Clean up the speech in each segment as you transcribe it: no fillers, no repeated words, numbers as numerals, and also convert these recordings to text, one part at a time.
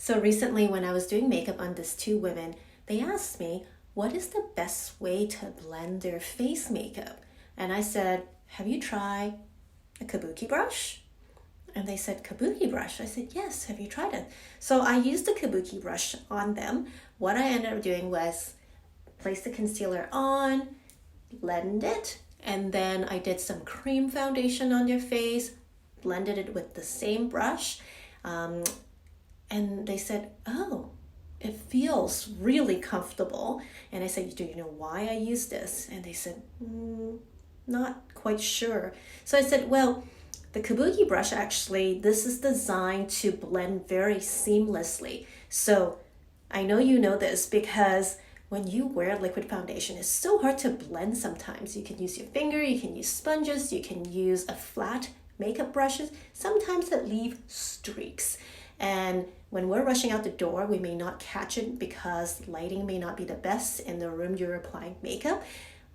So recently when I was doing makeup on these two women, they asked me, what is the best way to blend their face makeup? And I said, have you tried a Kabuki brush? And they said, Kabuki brush? I said, yes, have you tried it? So I used the Kabuki brush on them. What I ended up doing was place the concealer on, blend it, and then I did some cream foundation on their face, blended it with the same brush. And they said, oh, it feels really comfortable. And I said, do you know why I use this? And they said, not quite sure. So I said, well, the Kabuki brush actually, this is designed to blend very seamlessly. So I know you know this because when you wear liquid foundation, it's so hard to blend sometimes. You can use your finger, you can use sponges, you can use a flat makeup brushes. Sometimes it leaves streaks. And when we're rushing out the door, we may not catch it because lighting may not be the best in the room you're applying makeup.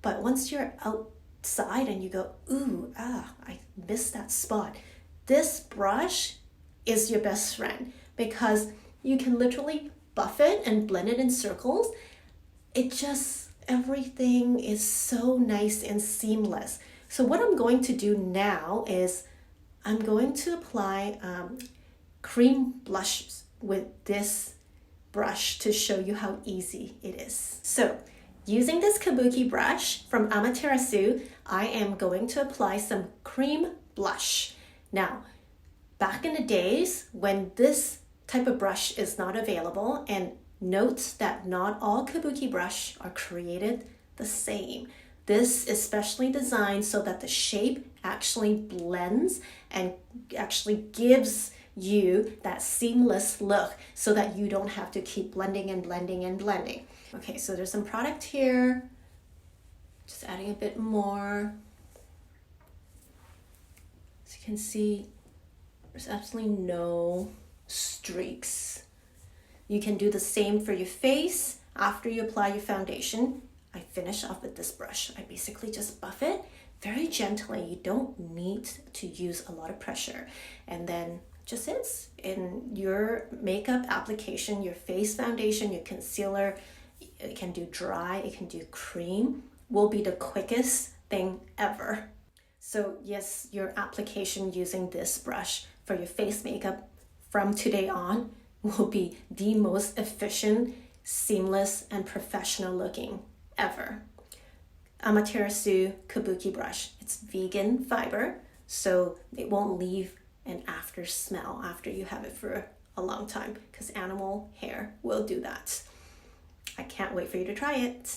But once you're outside and you go, I missed that spot. This brush is your best friend because you can literally buff it and blend it in circles. Everything is so nice and seamless. So what I'm going to do now is I'm going to apply cream blushes with this brush to show you how easy it is. So using this Kabuki brush from Amaterasu, I am going to apply some cream blush. Now, back in the days when this type of brush is not available, and note that not all Kabuki brush are created the same. This is specially designed so that the shape actually blends and actually gives you that seamless look so that you don't have to keep blending and blending and blending. Okay, so there's some product here. Just adding a bit more. As you can see, there's absolutely no streaks. You can do the same for your face after you apply your foundation. I finish off with this brush. I basically just buff it very gently. You don't need to use a lot of pressure. And then just sits in your makeup application, your face foundation, your concealer. It can do dry, it can do cream, will be the quickest thing ever. So yes, your application using this brush for your face makeup from today on will be the most efficient, seamless, and professional looking ever. Amaterasu Kabuki brush. It's vegan fiber, so it won't leave an after smell after you have it for a long time because animal hair will do that. I can't wait for you to try it.